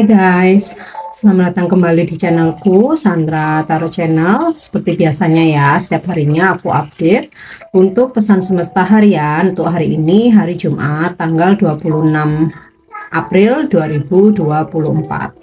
Hai guys, selamat datang kembali di channelku Sandra Tarot Channel. Seperti biasanya ya, setiap harinya aku update untuk pesan semesta harian untuk hari ini, hari Jumat tanggal 26 April 2024.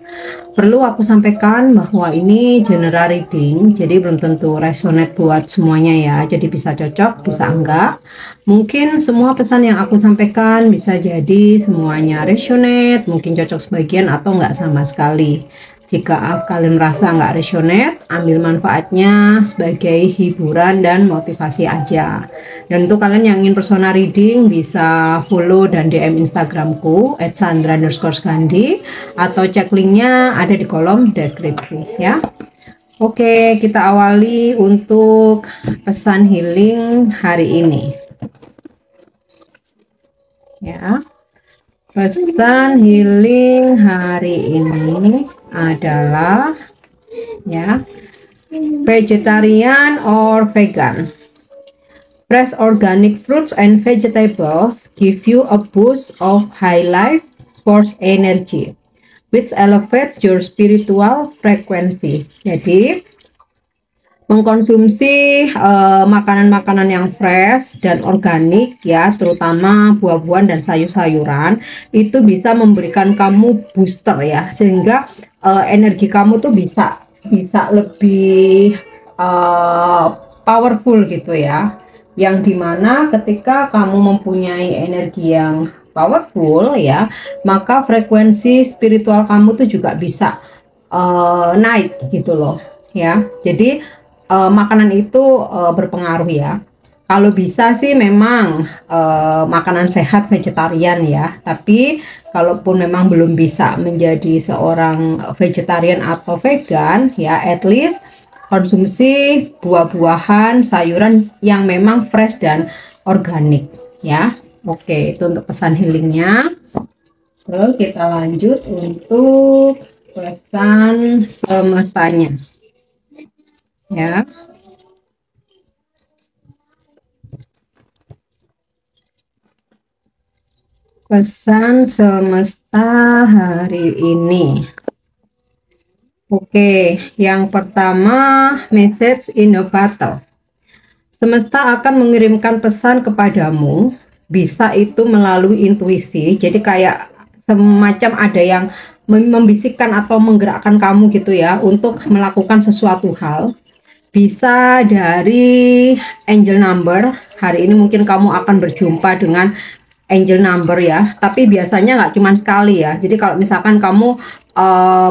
Perlu aku sampaikan bahwa ini general reading, jadi belum tentu resonate buat semuanya ya. Jadi bisa cocok, bisa enggak. Mungkin semua pesan yang aku sampaikan bisa jadi semuanya resonate, mungkin cocok sebagian atau enggak sama sekali. Jika kalian merasa nggak resonate, ambil manfaatnya sebagai hiburan dan motivasi aja. Dan untuk kalian yang ingin personal reading, bisa follow dan DM Instagramku @sandra_gandhi atau cek linknya ada di kolom deskripsi ya. Oke, kita awali untuk pesan healing hari ini. Ya. Pesan healing hari ini adalah ya, vegetarian or vegan. Fresh organic fruits and vegetables give you a boost of high life force energy, which elevates your spiritual frequency. Jadi, mengkonsumsi makanan-makanan yang fresh dan organik ya, terutama buah-buahan dan sayur-sayuran, itu bisa memberikan kamu booster ya, sehingga energi kamu tuh bisa lebih powerful gitu ya, yang dimana ketika kamu mempunyai energi yang powerful ya, maka frekuensi spiritual kamu tuh juga bisa naik gitu loh ya. Jadi makanan itu berpengaruh ya. Kalau bisa sih memang makanan sehat vegetarian ya. Tapi kalaupun memang belum bisa menjadi seorang vegetarian atau vegan ya, at least konsumsi buah-buahan, sayuran yang memang fresh dan organik ya. Oke, itu untuk pesan healingnya. So, kita lanjut untuk pesan semestanya. Ya, pesan semesta hari ini. Oke, yang pertama, message in a battle. Semesta akan mengirimkan pesan kepadamu, bisa itu melalui intuisi, jadi kayak semacam ada yang membisikkan atau menggerakkan kamu gitu ya, untuk melakukan sesuatu hal. Bisa dari angel number. Hari ini mungkin kamu akan berjumpa dengan angel number ya, tapi biasanya nggak cuma sekali ya. Jadi kalau misalkan kamu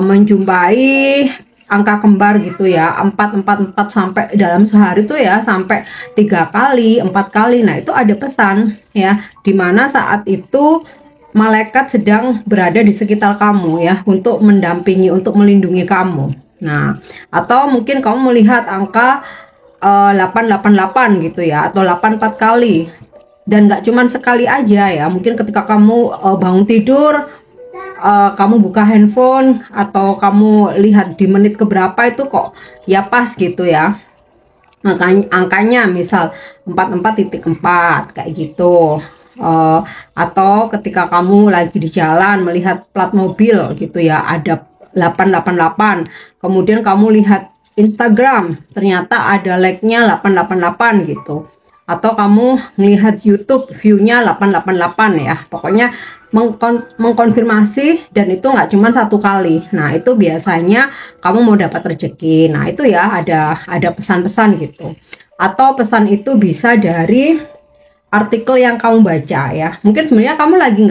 menjumpai angka kembar gitu ya, 444 sampai dalam sehari tuh ya, sampai 3 kali 4 kali, nah itu ada pesan ya, dimana saat itu malaikat sedang berada di sekitar kamu ya, untuk mendampingi, untuk melindungi kamu. Nah, atau mungkin kamu melihat angka 888 gitu ya, atau 84 kali. Dan nggak cuman sekali aja ya, mungkin ketika kamu bangun tidur, kamu buka handphone, atau kamu lihat di menit keberapa itu kok ya pas gitu ya. Angkanya misal 44.4 kayak gitu. Atau ketika kamu lagi di jalan melihat plat mobil gitu ya, ada 888, kemudian kamu lihat Instagram ternyata ada like-nya 888 gitu, atau kamu melihat YouTube view-nya 888 ya, pokoknya mengkonfirmasi, dan itu nggak cuma satu kali. Nah itu biasanya kamu mau dapat rezeki. Nah itu ya, ada pesan-pesan gitu, atau pesan itu bisa dari artikel yang kamu baca ya. Mungkin sebenarnya kamu lagi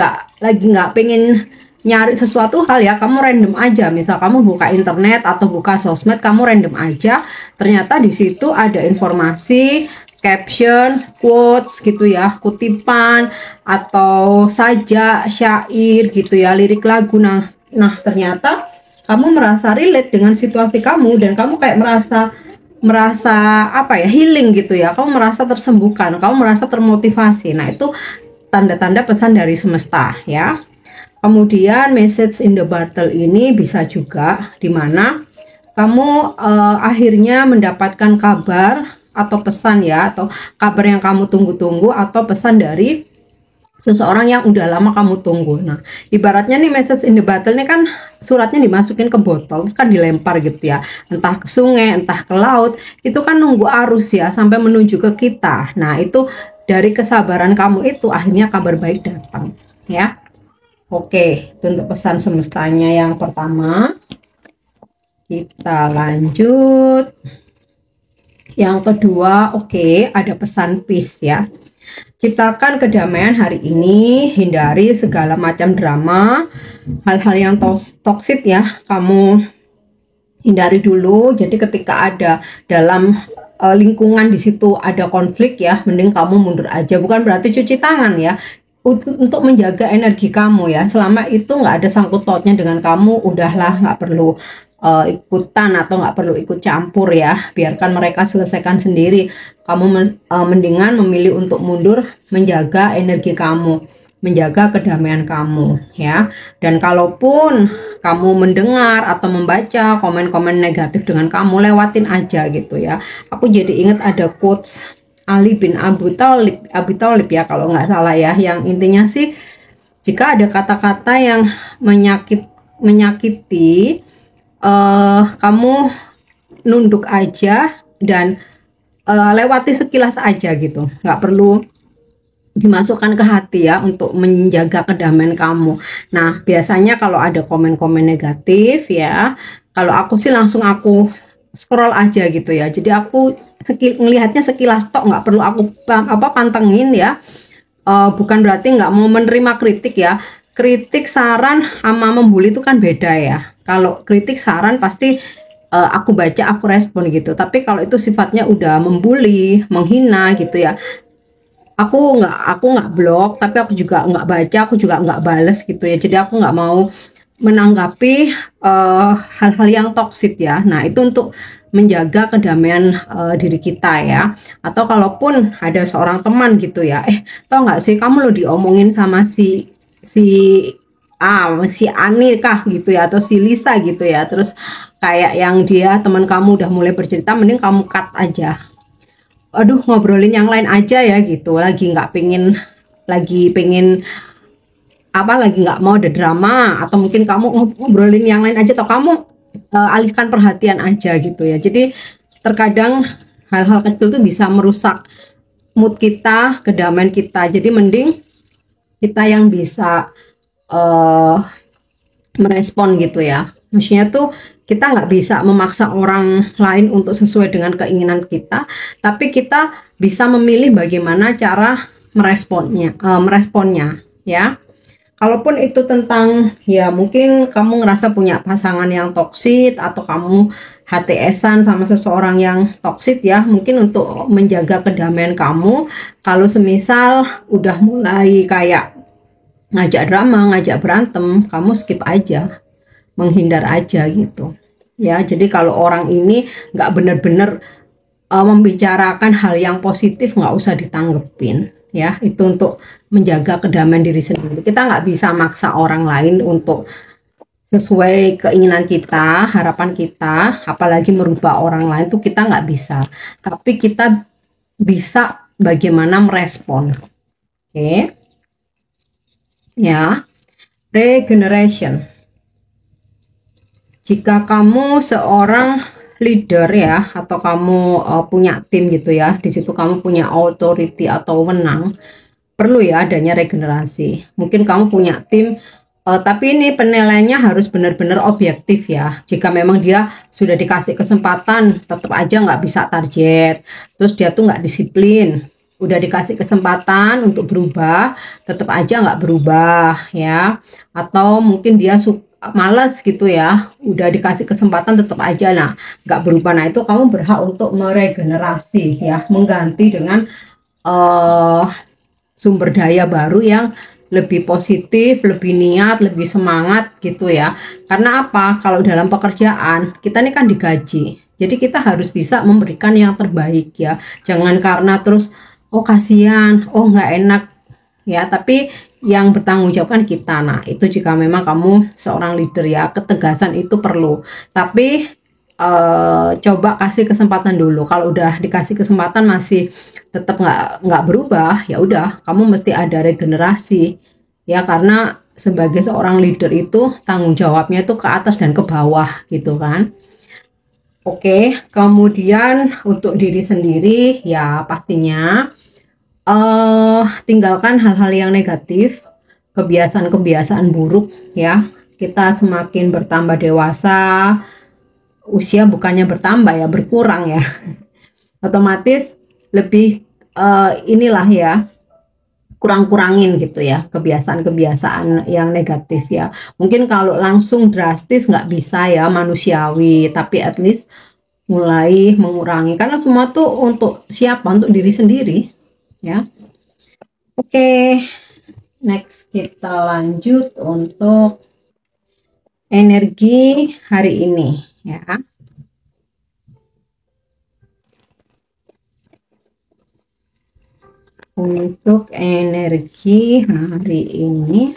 nggak pengen nyari sesuatu hal ya, kamu random aja, misal kamu buka internet atau buka sosmed, kamu random aja, ternyata di situ ada informasi, caption, quotes gitu ya, kutipan atau sajak, syair gitu ya, lirik lagu. Nah ternyata kamu merasa relate dengan situasi kamu, dan kamu kayak merasa apa ya, healing gitu ya, kamu merasa tersembuhkan, kamu merasa termotivasi. Nah itu tanda-tanda pesan dari semesta ya. Kemudian message in the battle ini bisa juga dimana kamu akhirnya mendapatkan kabar atau pesan ya, atau kabar yang kamu tunggu-tunggu, atau pesan dari seseorang yang udah lama kamu tunggu. Nah, ibaratnya nih message in the bottle ini kan suratnya dimasukin ke botol, kan dilempar gitu ya, entah ke sungai, entah ke laut, itu kan nunggu arus ya sampai menuju ke kita. Nah, itu dari kesabaran kamu itu akhirnya kabar baik datang ya. Oke, itu untuk pesan semestanya yang pertama. Kita lanjut. Yang kedua, oke, ada pesan peace ya. Ciptakan kedamaian hari ini, hindari segala macam drama, hal-hal yang toksik ya, kamu hindari dulu. Jadi ketika ada dalam lingkungan di situ ada konflik ya, mending kamu mundur aja. Bukan berarti cuci tangan ya, untuk menjaga energi kamu ya. Selama itu nggak ada sangkut pautnya dengan kamu, udahlah, nggak perlu ikutan atau nggak perlu ikut campur ya, biarkan mereka selesaikan sendiri. Kamu mendingan memilih untuk mundur, menjaga energi kamu, menjaga kedamaian kamu ya. Dan kalaupun kamu mendengar atau membaca komen-komen negatif dengan kamu, lewatin aja gitu ya. Aku jadi ingat ada quotes Ali bin Abi Thalib ya kalau nggak salah ya, yang intinya sih, jika ada kata-kata yang menyakiti, kamu nunduk aja dan lewati sekilas aja gitu, nggak perlu dimasukkan ke hati ya, untuk menjaga kedamaian kamu. Nah, biasanya kalau ada komen-komen negatif ya, kalau aku sih langsung aku scroll aja gitu ya. Jadi aku ngelihatnya sekilas tok, nggak perlu aku pantengin ya. Bukan berarti nggak mau menerima kritik ya. Kritik, saran sama membuli itu kan beda ya. Kalau kritik, saran pasti aku baca, aku respon gitu. Tapi kalau itu sifatnya udah membuli, menghina gitu ya, aku nggak blok, tapi aku juga nggak baca, aku juga nggak bales gitu ya. Jadi aku nggak mau menanggapi hal-hal yang toksik ya. Nah, itu untuk menjaga kedamaian diri kita ya. Atau kalaupun ada seorang teman gitu ya, tau nggak sih kamu lo diomongin sama si Ani kah gitu ya, atau si Lisa gitu ya, terus kayak yang dia teman kamu udah mulai bercerita, mending kamu cut aja. Aduh, ngobrolin yang lain aja ya gitu, lagi pengen lagi nggak mau ada drama, atau mungkin kamu ngobrolin yang lain aja, atau kamu alihkan perhatian aja gitu ya. Jadi terkadang hal-hal kecil tuh bisa merusak mood kita, kedamaian kita. Jadi mending kita yang bisa merespon gitu ya. Maksudnya tuh kita nggak bisa memaksa orang lain untuk sesuai dengan keinginan kita, tapi kita bisa memilih bagaimana cara meresponnya ya. Kalaupun itu tentang ya mungkin kamu ngerasa punya pasangan yang toksik, atau kamu HTS-an sama seseorang yang toksik ya, mungkin untuk menjaga kedamaian kamu, kalau semisal udah mulai kayak ngajak drama, ngajak berantem, kamu skip aja, menghindar aja gitu ya. Jadi kalau orang ini nggak benar-benar membicarakan hal yang positif, nggak usah ditanggepin ya. Itu untuk menjaga kedamaian diri sendiri. Kita nggak bisa maksa orang lain untuk sesuai keinginan kita, harapan kita, apalagi merubah orang lain tuh kita nggak bisa. Tapi kita bisa bagaimana merespon. Oke. Ya. Regeneration. Jika kamu seorang leader ya, atau kamu punya tim gitu ya, di situ kamu punya authority atau wewenang, perlu ya adanya regenerasi. Mungkin kamu punya tim, tapi ini penilaiannya harus benar-benar objektif ya. Jika memang dia sudah dikasih kesempatan, tetap aja nggak bisa target, terus dia tuh nggak disiplin, udah dikasih kesempatan untuk berubah, tetap aja nggak berubah ya. Atau mungkin dia malas gitu ya, udah dikasih kesempatan tetap aja nggak berubah. Nah, itu kamu berhak untuk meregenerasi ya, mengganti dengan sumber daya baru yang lebih positif, lebih niat, lebih semangat gitu ya. Karena apa? Kalau dalam pekerjaan kita ini kan digaji, jadi kita harus bisa memberikan yang terbaik ya. Jangan karena terus kasihan, nggak enak ya, tapi yang bertanggung jawab kan kita. Nah, itu jika memang kamu seorang leader ya, ketegasan itu perlu. Tapi coba kasih kesempatan dulu. Kalau udah dikasih kesempatan masih tetap nggak berubah, ya udah kamu mesti ada regenerasi ya, karena sebagai seorang leader itu tanggung jawabnya itu ke atas dan ke bawah gitu kan. Oke, kemudian untuk diri sendiri ya pastinya tinggalkan hal-hal yang negatif, kebiasaan-kebiasaan buruk ya. Kita semakin bertambah dewasa, usia bukannya bertambah ya, berkurang ya. Otomatis lebih inilah ya, kurang-kurangin gitu ya kebiasaan-kebiasaan yang negatif ya. Mungkin kalau langsung drastis nggak bisa ya, manusiawi, tapi at least mulai mengurangi, karena semua tuh untuk siapa? Untuk diri sendiri ya. Oke, next kita lanjut untuk energi hari ini ya. Untuk energi hari ini,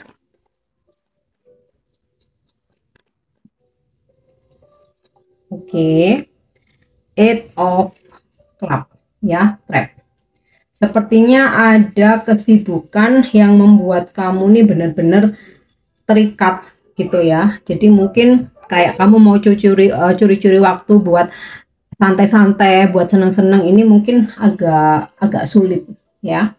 oke, Eight of Club ya, trap. Sepertinya ada kesibukan yang membuat kamu nih benar-benar terikat gitu ya. Jadi mungkin kayak kamu mau curi-curi waktu buat santai-santai, buat seneng-seneng, ini mungkin agak sulit ya.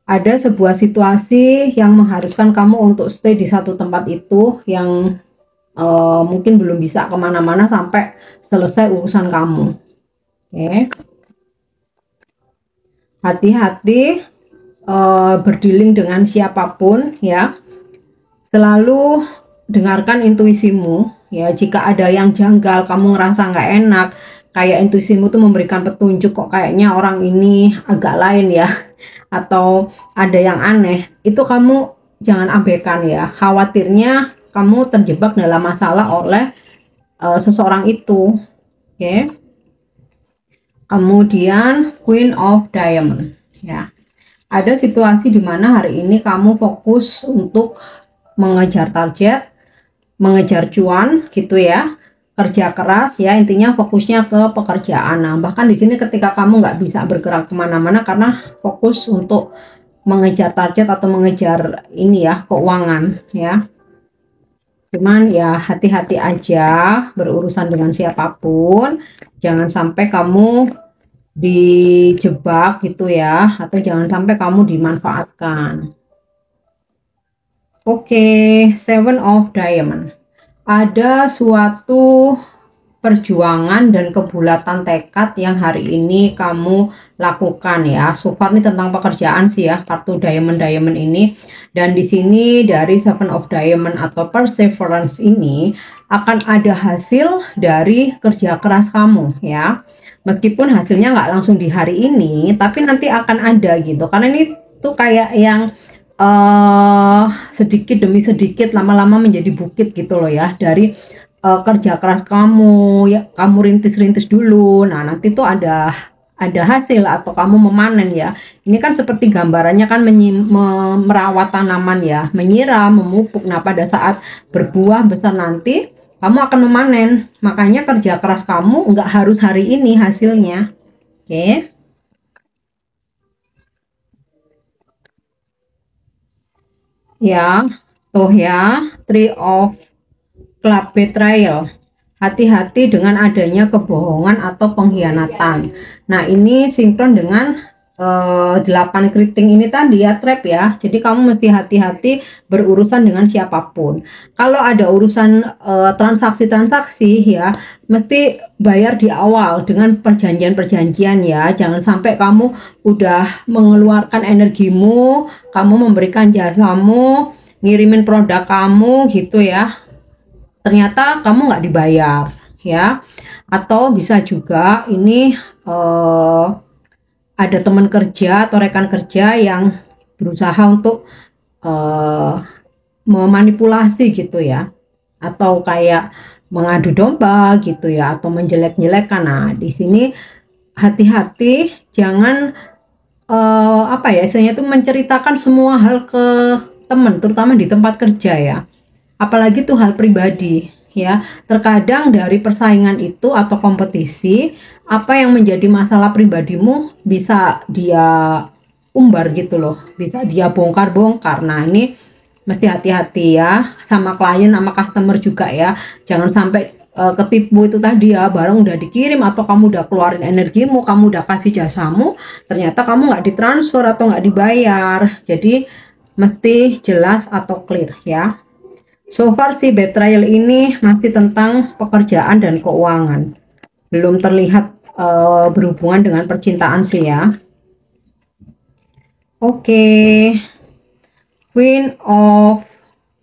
Ada sebuah situasi yang mengharuskan kamu untuk stay di satu tempat itu yang mungkin belum bisa kemana-mana sampai selesai urusan kamu. Oke. Hati-hati berdealing dengan siapapun ya. Selalu dengarkan intuisimu ya. Jika ada yang janggal, kamu ngerasa nggak enak, kayak intuisimu tuh memberikan petunjuk kok kayaknya orang ini agak lain ya, atau ada yang aneh, itu kamu jangan abaikan ya. Khawatirnya kamu terjebak dalam masalah oleh seseorang itu. Oke. Kemudian Queen of Diamond ya. Ada situasi di mana hari ini kamu fokus untuk mengejar target, mengejar cuan gitu ya, kerja keras ya, intinya fokusnya ke pekerjaan. Nah, bahkan di sini ketika kamu nggak bisa bergerak kemana-mana karena fokus untuk mengejar target atau mengejar ini ya, keuangan ya. Cuman ya hati-hati aja berurusan dengan siapapun, jangan sampai kamu dijebak gitu ya, atau jangan sampai kamu dimanfaatkan. Oke, Seven of Diamond. Ada suatu perjuangan dan kebulatan tekad yang hari ini kamu lakukan ya. So far ini tentang pekerjaan sih ya, kartu diamond ini. Dan di sini dari Seven of Diamond atau perseverance ini akan ada hasil dari kerja keras kamu ya. Meskipun hasilnya nggak langsung di hari ini, tapi nanti akan ada gitu. Karena ini tuh kayak yang sedikit demi sedikit lama-lama menjadi bukit gitu loh ya, dari kerja keras kamu ya, kamu rintis-rintis dulu, nah nanti tuh ada hasil atau kamu memanen ya. Ini kan seperti gambarannya kan merawat tanaman ya, menyiram, memupuk. Nah pada saat berbuah besar nanti kamu akan memanen, makanya kerja keras kamu nggak harus hari ini hasilnya. Oke. Ya, tuh ya, Three of Club Betrayal. Hati-hati dengan adanya kebohongan atau pengkhianatan. Nah, ini sinkron dengan 8 keriting ini tadi ya, trap ya. Jadi kamu mesti hati-hati berurusan dengan siapapun. Kalau ada urusan transaksi-transaksi ya, mesti bayar di awal dengan perjanjian-perjanjian ya. Jangan sampai kamu udah mengeluarkan energimu, kamu memberikan jasamu, ngirimin produk kamu gitu ya, ternyata kamu nggak dibayar ya. Atau bisa juga ini ada teman kerja atau rekan kerja yang berusaha untuk memanipulasi gitu ya, atau kayak mengadu domba gitu ya, atau menjelek-jelekan. Nah di sini hati-hati, jangan apa ya istilahnya itu, menceritakan semua hal ke teman, terutama di tempat kerja ya, apalagi tuh hal pribadi ya. Terkadang dari persaingan itu atau kompetisi, apa yang menjadi masalah pribadimu bisa dia umbar gitu loh, bisa dia bongkar-bongkar. Nah ini mesti hati-hati ya, sama klien sama customer juga ya, jangan sampai ketipu itu tadi ya, barang udah dikirim atau kamu udah keluarin energimu, kamu udah kasih jasamu, ternyata kamu nggak ditransfer atau nggak dibayar. Jadi mesti jelas atau clear ya. So far si betrayal ini masih tentang pekerjaan dan keuangan, belum terlihat berhubungan dengan percintaan sih ya. Oke, Queen of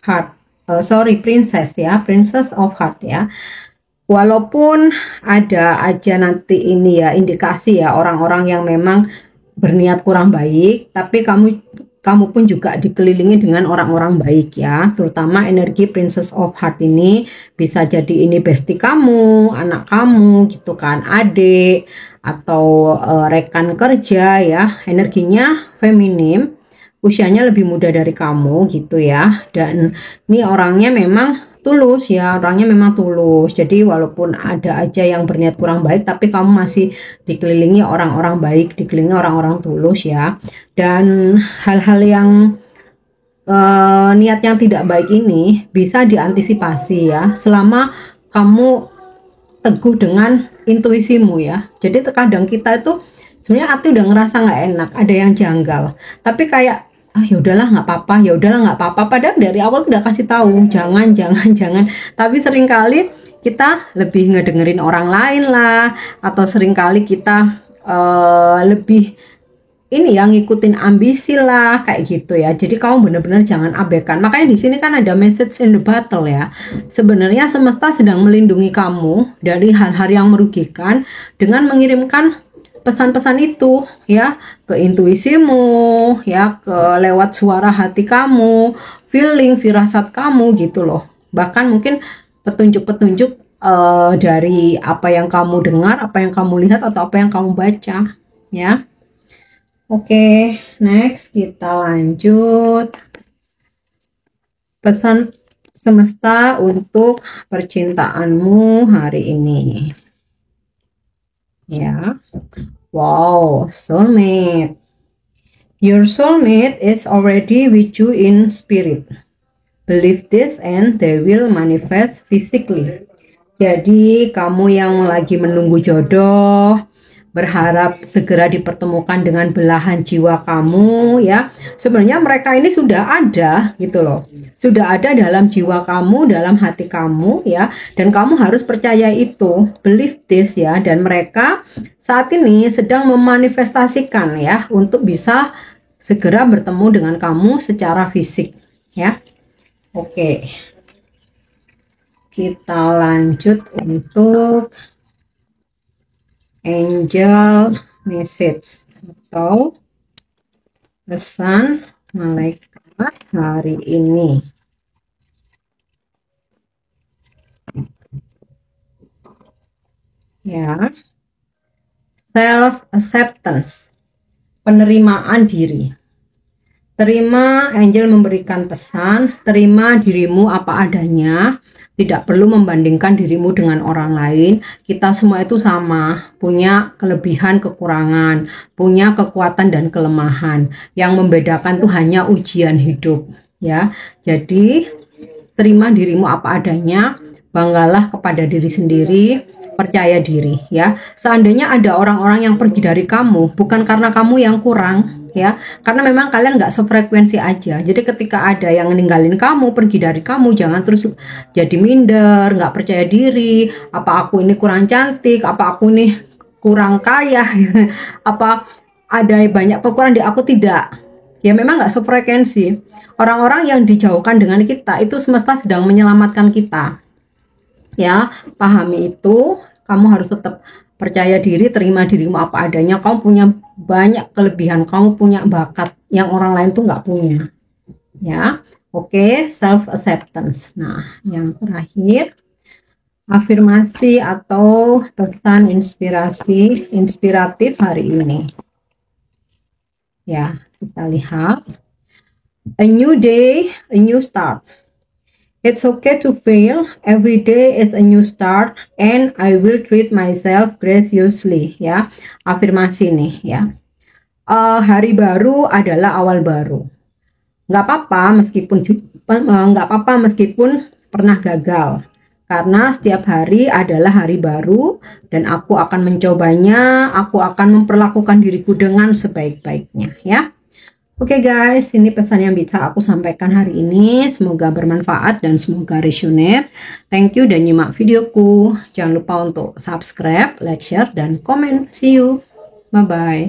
Heart, Princess ya, Princess of Heart ya. Walaupun ada aja nanti ini ya indikasi ya orang-orang yang memang berniat kurang baik, tapi kamu pun juga dikelilingi dengan orang-orang baik ya, terutama energi Princess of Heart ini bisa jadi ini bestie kamu, anak kamu gitu kan, adik atau rekan kerja ya, energinya feminim, usianya lebih muda dari kamu gitu ya, dan ini orangnya memang tulus ya, orangnya memang tulus. Jadi walaupun ada aja yang berniat kurang baik, tapi kamu masih dikelilingi orang-orang baik, dikelilingi orang-orang tulus ya. Dan hal-hal yang niat yang tidak baik ini bisa diantisipasi ya, selama kamu teguh dengan intuisimu ya. Jadi terkadang kita itu sebenarnya hati udah ngerasa nggak enak, ada yang janggal, tapi kayak ya udahlah nggak apa-apa, ya udahlah nggak apa-apa, padahal dari awal udah kasih tahu jangan jangan, tapi seringkali kita lebih ngedengerin orang lain lah, atau seringkali kita lebih ini yang ngikutin ambisi lah kayak gitu ya. Jadi kamu benar-benar jangan abaikan. Makanya di sini kan ada message in the battle ya. Sebenarnya semesta sedang melindungi kamu dari hal-hal yang merugikan dengan mengirimkan pesan-pesan itu ya ke intuisimu ya, ke lewat suara hati kamu, feeling, firasat kamu gitu loh. Bahkan mungkin petunjuk-petunjuk dari apa yang kamu dengar, apa yang kamu lihat, atau apa yang kamu baca ya. Oke, next kita lanjut. Pesan semesta untuk percintaanmu hari ini. Ya. Wow, soulmate. Your soulmate is already with you in spirit. Believe this and they will manifest physically. Jadi kamu yang lagi menunggu jodoh, berharap segera dipertemukan dengan belahan jiwa kamu ya. Sebenarnya mereka ini sudah ada gitu loh. Sudah ada dalam jiwa kamu, dalam hati kamu ya, dan kamu harus percaya itu, believe this ya. Dan mereka saat ini sedang memanifestasikan ya untuk bisa segera bertemu dengan kamu secara fisik ya. Oke. Kita lanjut untuk angel message atau pesan malaikat hari ini. Ya. Self acceptance. Penerimaan diri. Terima, angel memberikan pesan, terima dirimu apa adanya, tidak perlu membandingkan dirimu dengan orang lain. Kita semua itu sama, punya kelebihan, kekurangan, punya kekuatan dan kelemahan. Yang membedakan tuh hanya ujian hidup, ya. Jadi, terima dirimu apa adanya, banggalah kepada diri sendiri, percaya diri ya. Seandainya ada orang-orang yang pergi dari kamu bukan karena kamu yang kurang ya, karena memang kalian nggak sefrekuensi aja. Jadi ketika ada yang ninggalin kamu, pergi dari kamu, jangan terus jadi minder, nggak percaya diri, apa aku ini kurang cantik, apa aku ini kurang kaya apa ada banyak kekurangan di aku. Tidak ya, memang nggak sefrekuensi. Orang-orang yang dijauhkan dengan kita itu semesta sedang menyelamatkan kita ya. Pahami itu, kamu harus tetap percaya diri, terima dirimu apa adanya. Kamu punya banyak kelebihan, kamu punya bakat yang orang lain tuh nggak punya ya. Oke, self acceptance. Nah, yang terakhir, afirmasi atau pesan inspiratif hari ini ya. Kita lihat, a new day, a new start. It's okay to fail. Every day is a new start and I will treat myself graciously. Ya, afirmasi nih ya. Hari baru adalah awal baru. Nggak apa-apa meskipun pernah gagal. Karena setiap hari adalah hari baru dan aku akan mencobanya. Aku akan memperlakukan diriku dengan sebaik-baiknya ya. Oke guys, ini pesan yang bisa aku sampaikan hari ini. Semoga bermanfaat dan semoga resonate. Thank you dan nyimak videoku. Jangan lupa untuk subscribe, like, share, dan komen. See you. Bye-bye.